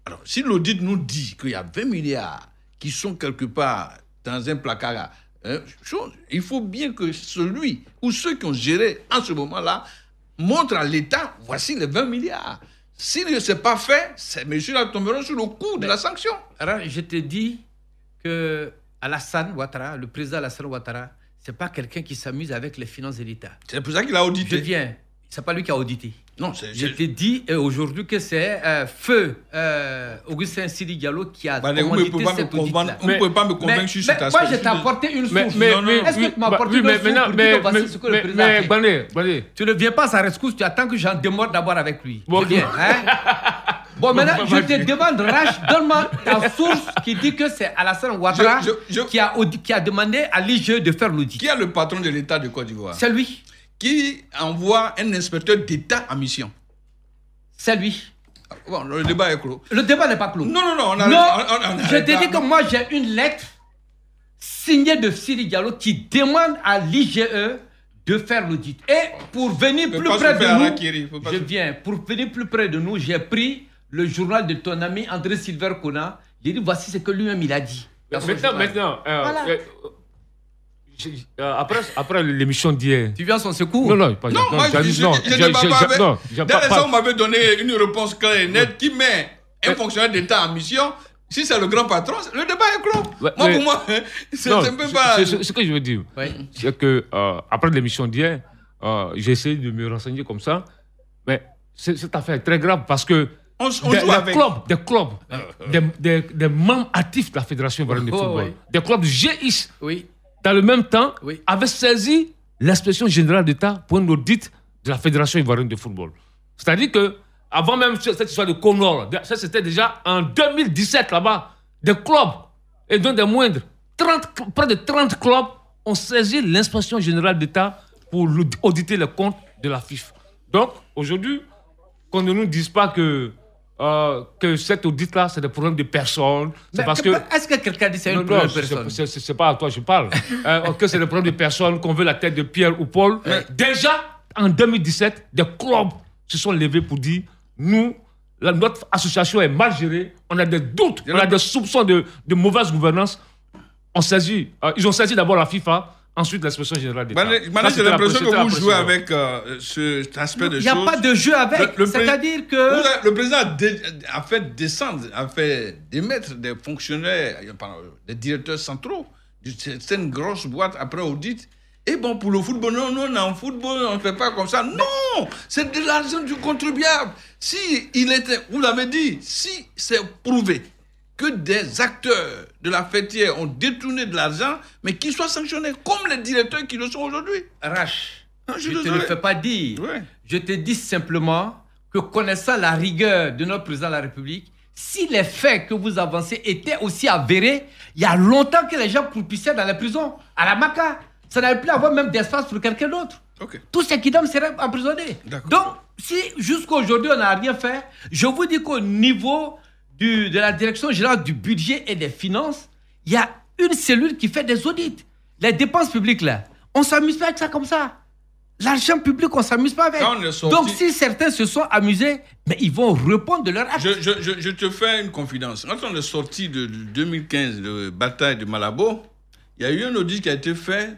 Alors, si l'audit nous dit qu'il y a 20 milliards qui sont quelque part dans un placard, il faut bien que celui ou ceux qui ont géré en ce moment-là montrent à l'État, voici les 20 milliards. S'il ne s'est pas fait, ces messieurs-là tomberont sur le coup de la sanction. Alors, je te dis que Alassane Ouattara, le président Alassane Ouattara, ce n'est pas quelqu'un qui s'amuse avec les finances de l'État. C'est pour ça qu'il a audité. Ce n'est pas lui qui a audité. Non, je te dis aujourd'hui que c'est feu Augustin Sidi Diallo qui a commandité cette audit-là. Vous ne pouvez pas me convaincre sur cet aspect. Moi, je t'ai apporté une source. Est-ce que tu m'as apporté une source pour dire voici ce que le président a fait? Tu ne viens pas à sa rescousse, tu attends que j'en démorde d'abord avec lui. Je viens. Bon, maintenant, je te demande, Rach, donne-moi ta source qui dit que c'est Alassane Ouattara qui a demandé à l'IGE de faire l'audit. Qui est le patron de l'État de Côte d'Ivoire? C'est lui. Qui envoie un inspecteur d'État en mission? C'est lui. Bon, le débat est clos. Le débat n'est pas clos. Non. Je te dis que moi, j'ai une lettre signée de Sidi Diallo qui demande à l'IGE de faire l'audit. Et pour venir plus près de nous, je viens. Pour venir plus près de nous, j'ai pris le journal de ton ami André Silver Kona. J'ai dit, voici ce que lui-même il a dit. Maintenant, voilà. Après l'émission d'hier. Tu viens à son secours? Non, on m'avait donné une réponse claire et nette qui met un fonctionnaire d'État en mission. Si c'est le grand patron, le débat est clos. Pour moi, c'est un peu pas... Ce que je veux dire, c'est que après l'émission d'hier, j'ai essayé de me renseigner comme ça, mais cette affaire est très grave parce que des membres actifs de la Fédération ivoirienne de football, des clubs de GIS, dans le même temps, avaient saisi l'inspection générale d'État pour un audit de la Fédération ivoirienne de football. C'est-à-dire que avant même cette histoire de Conor, ça c'était déjà en 2017 là-bas, des clubs, et donc des moindres, près de 30 clubs ont saisi l'inspection générale d'État pour auditer les comptes de la FIFA. Donc aujourd'hui, qu'on ne nous dise pas que cet audit-là, c'est des problèmes de personnes. C'est parce que... Est-ce que quelqu'un dit que c'est un problème de personnes? C'est pas à toi que je parle. Que c'est des problèmes de personnes, qu'on veut la tête de Pierre ou Paul. Déjà, en 2017, des clubs se sont levés pour dire, nous, notre association est mal gérée, on a des doutes, on a des soupçons de mauvaise gouvernance. Ils ont saisi d'abord la FIFA, ensuite l'inspection générale d'État. Maintenant, j'ai l'impression que vous jouez avec cet aspect de choses. Il n'y a pas de jeu avec. C'est-à-dire que... Le président a fait descendre, a fait démettre des fonctionnaires, des directeurs centraux. C'est une grosse boîte après audit. Et bon, pour le football, non, en football, on ne fait pas comme ça. Non, c'est de l'argent du contribuable. Vous l'avez dit, si c'est prouvé que des acteurs de la fêtière ont détourné de l'argent, mais qu'ils soient sanctionnés, comme les directeurs qui le sont aujourd'hui. Rach, je ne te le fais pas dire. Ouais. Je te dis simplement que connaissant la rigueur de notre président de la République, si les faits que vous avancez étaient aussi avérés, il y a longtemps que les gens croupissaient dans les prisons, à la Maca. Ça n'avait plus à avoir même d'espace pour quelqu'un d'autre. Okay. Tous ces kidnappés seraient emprisonnés. Donc, si jusqu'à aujourd'hui on n'a rien fait, je vous dis qu'au niveau de la direction générale du budget et des finances, il y a une cellule qui fait des audits. Les dépenses publiques, là, On ne s'amuse pas avec ça comme ça. L'argent public, on ne s'amuse pas avec. Donc, si certains se sont amusés, mais ils vont répondre de leur acte. Je te fais une confidence. Quand on est sorti de 2015, de bataille de Malabo, il y a eu un audit qui a été fait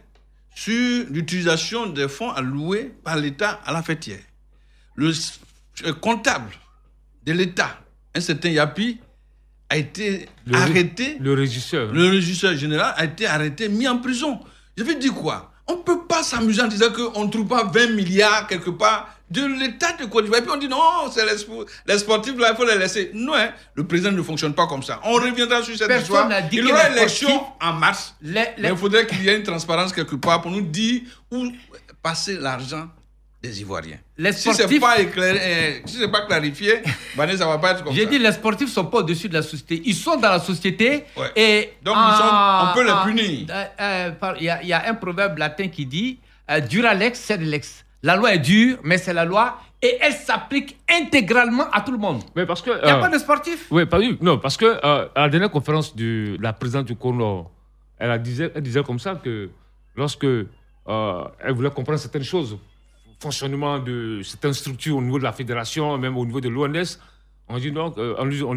sur l'utilisation des fonds alloués par l'État à la fêtière. Le comptable de l'État, un certain Yapi, a été arrêté. Le régisseur. Le régisseur général a été arrêté, mis en prison. Je vais dire quoi? On ne peut pas s'amuser en disant qu'on ne trouve pas 20 milliards quelque part de l'État de Côte d'Ivoire. Et puis on dit non, c'est les sportifs, là, il faut les laisser. Non, le président ne fonctionne pas comme ça. On reviendra sur cette histoire. Il y aura l'élection en mars. Mais il faudrait qu'il y ait une transparence quelque part pour nous dire où passer l'argent des Ivoiriens. Si ce n'est pas éclairé, si c'est pas clarifié, ça ne va pas être comme ça. J'ai dit, les sportifs ne sont pas au-dessus de la société. Ils sont dans la société. Ouais. Et donc, on peut les punir. Il y a un proverbe latin qui dit dura lex, sed lex. La loi est dure, mais c'est la loi. Et elle s'applique intégralement à tout le monde. Mais parce que... Il n'y a pas de sportifs. Oui, non, parce que à la dernière conférence de la présidente du Congo, elle disait comme ça que lorsque elle voulait comprendre certaines choses, fonctionnement de certaines structures au niveau de la fédération, même au niveau de l'ONS, on lui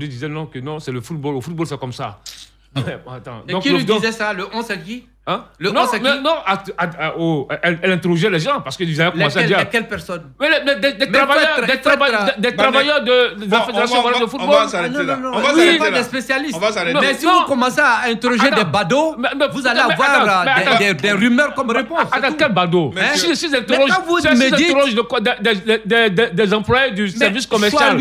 disait non, que non, c'est le football. Au football, c'est comme ça. Attends. Et qui lui disait ça? Le 11 c'est qui? Hein? Le 11 c'est qui? Non, elle interrogeait les gens parce qu'ils avaient commencé à dire... Quelle personne? Des travailleurs de la fédération de football. On va s'arrêter là. On va s'arrêter là. Des spécialistes. On va s'arrêter. Mais si vous commencez à interroger des badauds, vous allez avoir des rumeurs comme réponse. Attends, quel badaud? Si ils interrogent des employés du service commercial.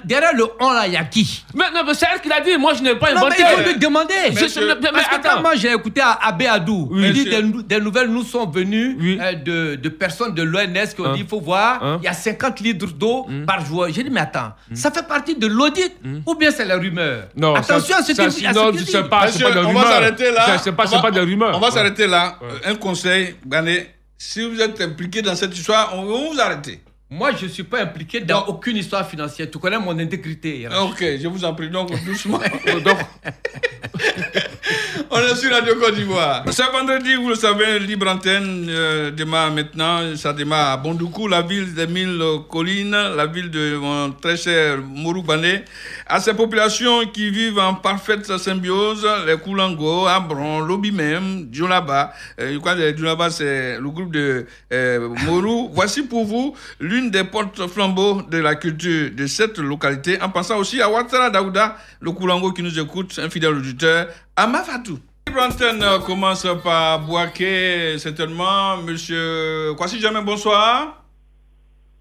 Derrière le on là, il y a qui? Mais c'est elle qui l'a dit. Moi, je n'ai pas inventé. Mais il faut lui demander. Parce que quand moi j'ai écouté Abé Adou, il dit des nouvelles nous sont venues de personnes de l'ONS qui ont dit il faut voir, il y a 50 litres d'eau par jour. J'ai dit mais attends, ça fait partie de l'audit ou bien c'est la rumeur? Non, attention à ce qu'il dit. Non, c'est pas des rumeurs. On va s'arrêter là. C'est pas des rumeurs. On va s'arrêter là. Un conseil, Gane, si vous êtes impliqué dans cette histoire, on va vous arrêter. Moi, je ne suis pas impliqué dans aucune histoire financière. Tu connais mon intégrité. Ok, je vous en prie, donc doucement. On est sur Radio Côte d'Ivoire. Ce vendredi, vous le savez, Libre Antenne démarre maintenant. Ça démarre à Bondoukou, la ville des 1000 collines, la ville de mon très cher Morou Bané. À ces populations qui vivent en parfaite symbiose, les Koulango, Abron, Lobimem, Djolaba. Je crois que Djolaba, c'est le groupe de Morou. Voici pour vous l'une des porte-flambeaux de la culture de cette localité, en pensant aussi à Ouattara Daouda, le Koulango qui nous écoute, un fidèle auditeur, à Mafatou. L'antenne commence par Bouaké, certainement. Monsieur Kwasi Jamais, bonsoir.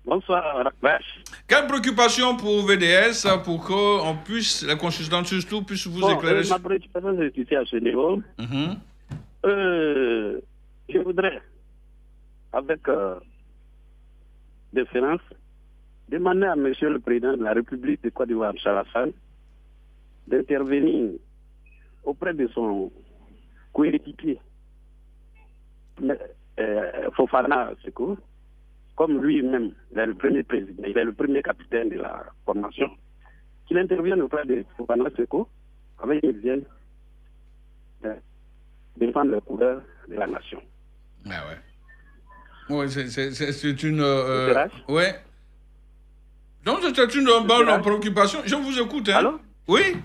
Bonsoir, Rakbash. Quelle préoccupation pour VDS pour qu'on puisse, les consultants surtout, puissent vous éclairer? Ma préoccupation, c'est ici à ce niveau. Je voudrais, avec déférence, demander à Monsieur le Président de la République de Côte d'Ivoire, Chalassane, d'intervenir auprès de son coéquipier, Fofana Seko, comme lui-même, il est le premier président, il est le premier capitaine de la formation, qu'il intervienne auprès de Fofana Seko avec une vision de défendre les couleurs de la nation. Ah ouais. Oui, c'est une... ouais. Donc, c'est une bonne préoccupation. Je vous écoute, hein? Allô? Oui?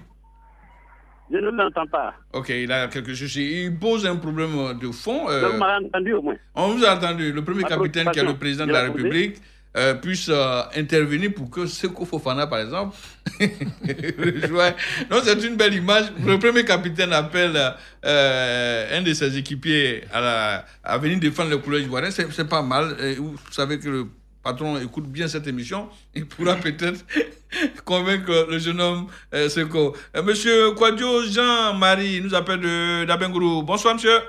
Je ne l'entends pas. Ok, il a quelque chose. Il pose un problème de fond. Vous m'avez entendu au moins. On vous a entendu. Le premier capitaine qui est le président de la République puisse intervenir pour que Seko Fofana, par exemple, rejoigne. Donc, c'est une belle image. Le premier capitaine appelle un de ses équipiers à venir défendre les couleurs ivoiriennes. C'est pas mal. Et vous savez que le patron écoute bien cette émission. Il pourra peut-être convaincre le jeune homme Seko. Monsieur Kwadjo Jean-Marie nous appelle d'Abengourou. Bonsoir, monsieur.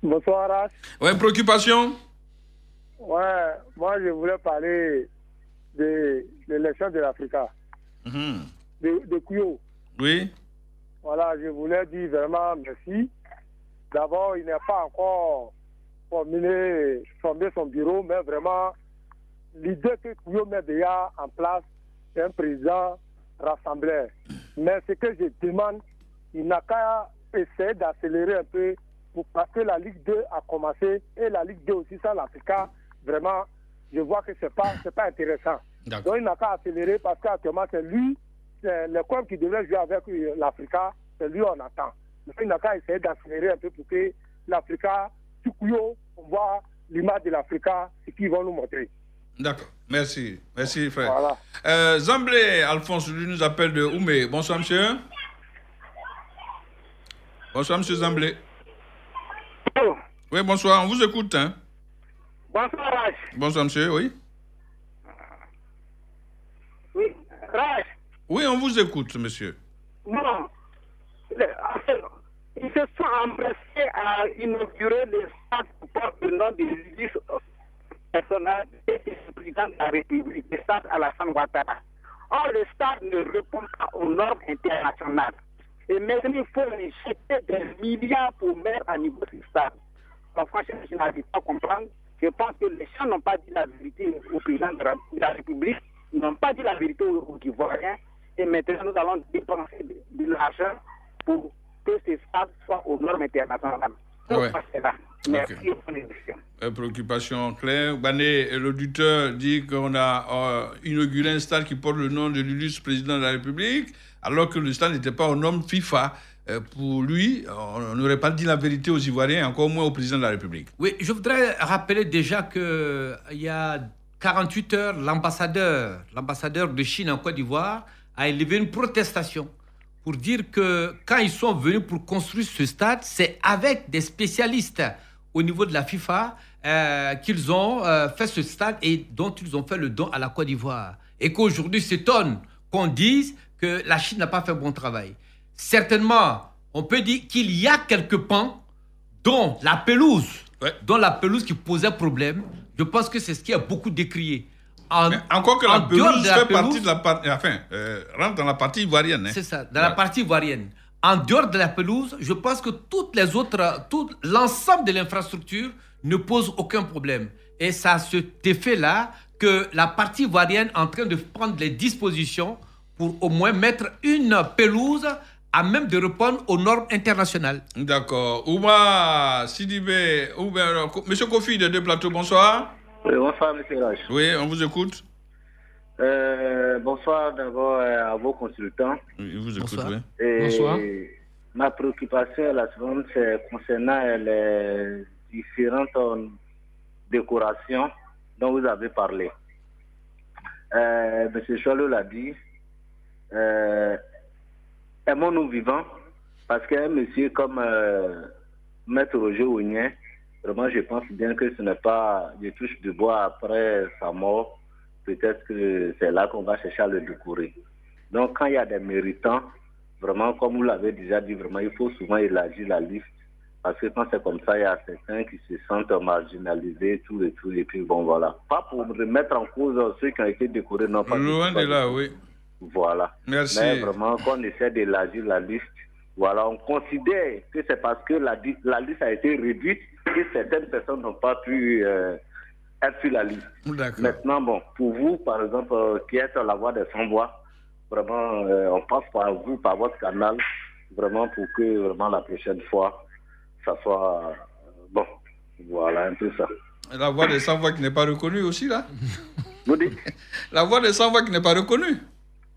Bonsoir, Ras. Ouais, préoccupation? Ouais, moi je voulais parler de l'élection de l'Africa, de Kouyo. Oui. Voilà, je voulais dire vraiment merci. D'abord, il n'est pas encore formé son bureau, mais vraiment, l'idée que Kouyo met déjà en place, c'est un président rassembleur. Mais ce que je demande, il n'a qu'à essayer d'accélérer un peu parce que la Ligue 2 a commencé et la Ligue 2 aussi sans l'Africa, vraiment, je vois que c'est pas intéressant. Donc il n'a qu'à accélérer parce qu'actuellement c'est lui, c'est le club qui devait jouer avec l'Africa, c'est lui on attend. Donc il n'a qu'à essayer d'accélérer un peu pour que l'Africa, Tukuyo, on voit l'image de l'Africa, ce qu'ils vont nous montrer. D'accord, merci frère. Voilà. Zamblé Alphonse, lui nous appelle de Oumé. Bonsoir monsieur. Bonsoir monsieur Zamblé. Oh. Oui, bonsoir, on vous écoute. Hein. Bonsoir Raj. Bonsoir monsieur, oui. Oui, Raj. Oui, on vous écoute monsieur. Non, ils se sont empressés à inaugurer le stade qui porte le nom de l'Ulysse personnel et du président de la République, le stade Alassane Ouattara. Or, le stade ne répond pas aux normes internationales. Et maintenant, il faut les jeter des milliards pour mettre à niveau ce stade. Donc, franchement, je n'arrive pas à comprendre. Je pense que les gens n'ont pas dit la vérité au président de la République, ils n'ont pas dit la vérité aux Ivoiriens. Et maintenant, nous allons dépenser de l'argent pour que ce stade soit aux normes internationales. Ouais. Merci okay. pour l'émission. Préoccupation claire. Bané, l'auditeur dit qu'on a inauguré un stade qui porte le nom de l'illustre président de la République, alors que le stade n'était pas aux normes FIFA. Pour lui, on n'aurait pas dit la vérité aux Ivoiriens, encore moins au président de la République. Oui, je voudrais rappeler déjà qu'il y a 48 heures, l'ambassadeur de Chine en Côte d'Ivoire a élevé une protestation pour dire que quand ils sont venus pour construire ce stade, c'est avec des spécialistes au niveau de la FIFA qu'ils ont fait ce stade et dont ils ont fait le don à la Côte d'Ivoire. Et qu'aujourd'hui s'étonne qu'on dise que la Chine n'a pas fait un bon travail. Certainement, on peut dire qu'il y a quelques pans dont la pelouse qui posait problème. Je pense que c'est ce qui a beaucoup décrié. Encore que la pelouse fait partie de la partie, rentre dans la partie ivoirienne. Hein. C'est ça, dans la partie ivoirienne. En dehors de la pelouse, je pense que toutes les autres, l'ensemble de l'infrastructure ne pose aucun problème. Et ça a cet effet-là que la partie ivoirienne est en train de prendre les dispositions pour au moins mettre une pelouse à même de répondre aux normes internationales. D'accord. Ouma Sidibé, Monsieur Kofi de Deux Plateaux, bonsoir. Oui, bonsoir, M. Raj. Oui, on vous écoute. Bonsoir d'abord à vos consultants. Oui, vous écoute, oui. Bonsoir. Ma préoccupation la seconde, c'est concernant les différentes décorations dont vous avez parlé. M. Cholot l'a dit, aimons-nous vivants, parce qu'un monsieur comme Maître Roger Ounien, vraiment, je pense bien que ce n'est pas je touche du bois après sa mort. Peut-être que c'est là qu'on va chercher à le décorer. Donc, quand il y a des méritants, vraiment, comme vous l'avez déjà dit, vraiment, il faut souvent élargir la liste. Parce que quand c'est comme ça, il y a certains qui se sentent marginalisés, tout, et puis bon, voilà. Pas pour remettre en cause ceux qui ont été décorés, non pas. Loin de là, oui. Voilà. Merci. Mais vraiment, quand on essaie d'élargir la liste, voilà, on considère que c'est parce que la liste a été réduite que certaines personnes n'ont pas pu être sur la liste. Maintenant, bon, pour vous, par exemple, qui êtes à la voix des sans-voix, vraiment, on passe par vous, par votre canal, vraiment pour que vraiment la prochaine fois, ça soit bon. Voilà, un peu ça. La voix des sans-voix qui n'est pas reconnue aussi, là? Vous dites? La voix des sans-voix qui n'est pas reconnue?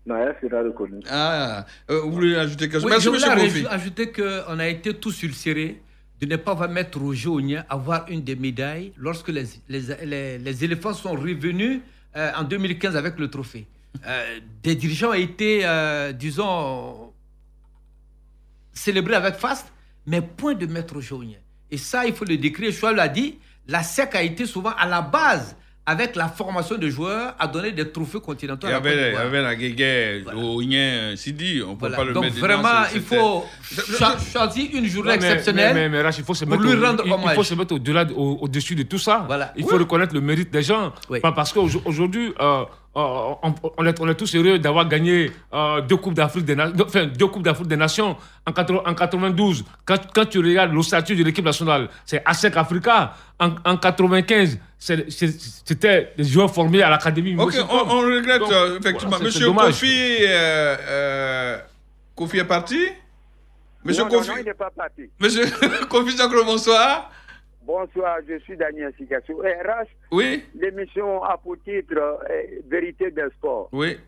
Non, elle sera reconnue. Ah, vous voulez ajouter quelque chose? Oui, je voulais ajouter qu'on a été tous ulcérés de ne pas mettre Roger Ounien avoir une des médailles lorsque les éléphants sont revenus en 2015 avec le trophée. Des dirigeants ont été, disons, célébrés avec faste, mais point de mettre Roger Ounien. Et ça, il faut le décrire. Choual l'a dit, la SEC a été souvent à la base avec la formation de joueurs, à donner des trophées continentaux. Il y avait la guéguerre, Ounien, Sidi, on ne peut pas le donc mettre vraiment, dedans. Il faut choisir une journée exceptionnelle mais Rach, il faut se pour lui rendre hommage. Il faut se mettre au-dessus de tout ça. Voilà. Il faut reconnaître le mérite des gens. Oui. Parce qu'aujourd'hui, on est tous heureux d'avoir gagné deux Coupes d'Afrique des Nations en 92. Quand tu regardes l'ossature de l'équipe nationale, c'est ASEC Africa. En 95, c'était des joueurs formés à l'Académie. Ok, on regrette effectivement. Voilà, Monsieur Kofi est parti? Monsieur non, il n'est pas parti. Monsieur Kofi Jankro, bonsoir. Bonsoir, je suis Daniel Sikassou. RH, oui. L'émission a pour titre Vérité d'un sport. Oui.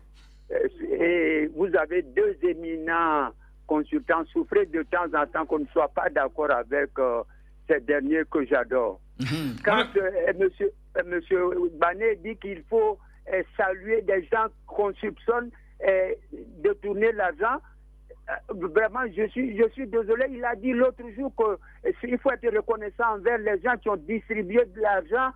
Et vous avez deux éminents consultants. Souffrez de temps en temps qu'on ne soit pas d'accord avec ces derniers que j'adore. Quand monsieur Bané dit qu'il faut saluer des gens qu'on soupçonne de tourner l'argent, vraiment, je suis désolé. Il a dit l'autre jour qu'il faut être reconnaissant envers les gens qui ont distribué de l'argent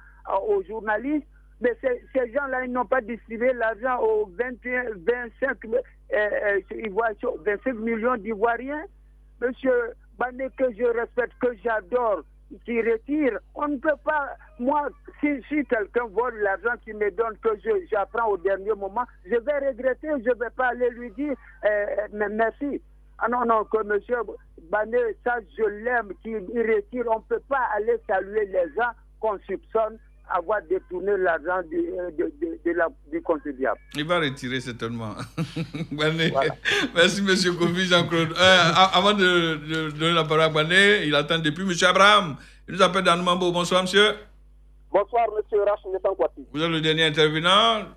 aux journalistes. Mais ces gens-là, ils n'ont pas distribué l'argent aux 25 millions d'Ivoiriens. Monsieur Bané, que je respecte, que j'adore, qui retire. On ne peut pas, moi, si quelqu'un vole l'argent qu'il me donne, que j'apprends au dernier moment, je vais regretter, je ne vais pas aller lui dire merci. Ah non, que monsieur Bané, ça je l'aime, qu'il retire. On ne peut pas aller saluer les gens qu'on soupçonne avoir détourné l'argent du contribuable. Il va retirer certainement. Bané. Voilà. Merci monsieur Kofi Jean-Claude. Avant de donner la parole à Bané, il attend depuis monsieur Abraham. Il nous appelle dans Mambo. Bonsoir monsieur. Bonsoir monsieur Rachid Netankwati. Vous êtes le dernier intervenant.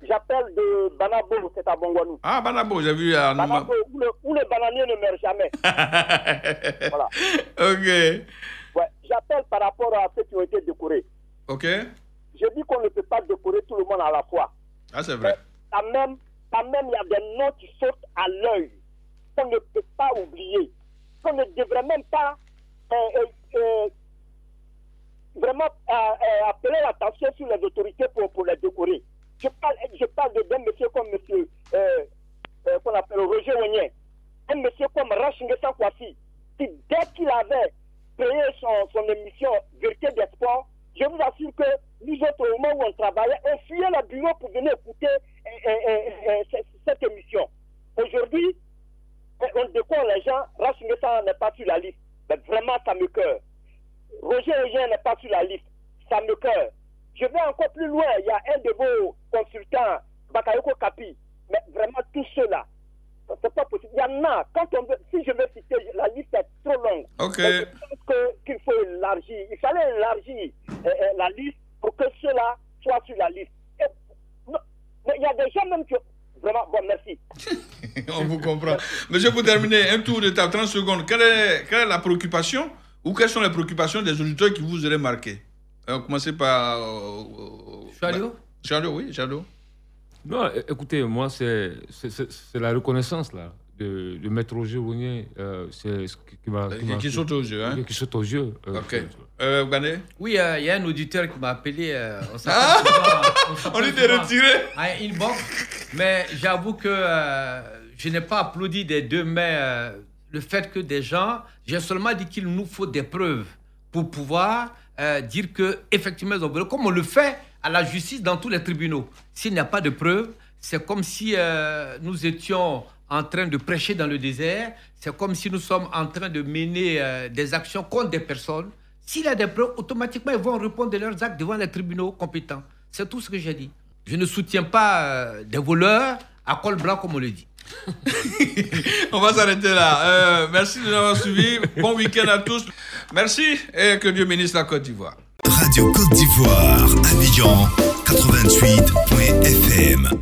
J'appelle de Banabo, c'est à Bongwanou. Ah, Banabo, j'ai vu. Banabo, où le bananier ne meurt jamais. Voilà. Ok. Ouais, j'appelle par rapport à ceux qui ont été décorés. Ok. Je dis qu'on ne peut pas décorer tout le monde à la fois. Ah, c'est vrai. Quand même, il y a des noms qui sautent à l'œil, qu'on ne peut pas oublier, qu'on ne devrait même pas vraiment appeler l'attention sur les autorités pour les décorer. Je parle d'un monsieur comme monsieur qu'on appelle Roger Ouigné, un monsieur comme Rachingue Sankwasi, qui dès qu'il avait créé son émission Vérité des Sports, je vous assure que nous autres, au moment où on travaillait, on fuyait le bureau pour venir écouter cette émission. Aujourd'hui, on décore les gens, Rachingue Sankwasi n'est pas sur la liste. Mais vraiment, ça me cœur. Roger Ouigné n'est pas sur la liste. Ça me cœur. Je vais encore plus loin. Il y a un de vos consultants, Bakayoko Kapi. Mais vraiment, tous ceux-là, c'est pas possible. Il y en a. Si je veux citer, la liste est trop longue. Ok. Je pense qu'il faut élargir. Il fallait élargir la liste pour que ceux-là soient sur la liste. Mais il y a des gens même qui... Vraiment, bon, merci. On vous comprend. Monsieur, pour terminer, un tour de table, 30 secondes. Quelle est la préoccupation ou quelles sont les préoccupations des auditeurs qui vous auraient marqué? Commencez par... Chalo, oui, Chalo. Non, écoutez, moi, c'est la reconnaissance, là, de Maître Roger Ouigné. C'est ce qui saute aux yeux, hein? Qui saute aux yeux. Ok. Bané? Oui, il y a un auditeur qui m'a appelé. On est retiré. À inbox. Mais j'avoue que je n'ai pas applaudi des deux mains le fait que des gens... J'ai seulement dit qu'il nous faut des preuves pour pouvoir... dire qu'effectivement, ils ont volé, comme on le fait à la justice dans tous les tribunaux. S'il n'y a pas de preuves, c'est comme si nous étions en train de prêcher dans le désert, c'est comme si nous sommes en train de mener des actions contre des personnes. S'il y a des preuves, automatiquement, ils vont répondre de leurs actes devant les tribunaux compétents. C'est tout ce que j'ai dit. Je ne soutiens pas des voleurs à col blanc, comme on le dit. On va s'arrêter là. Merci de nous avoir suivis. Bon week-end à tous. Merci et que Dieu bénisse la Côte d'Ivoire. Radio Côte d'Ivoire, Abidjan 88.fm.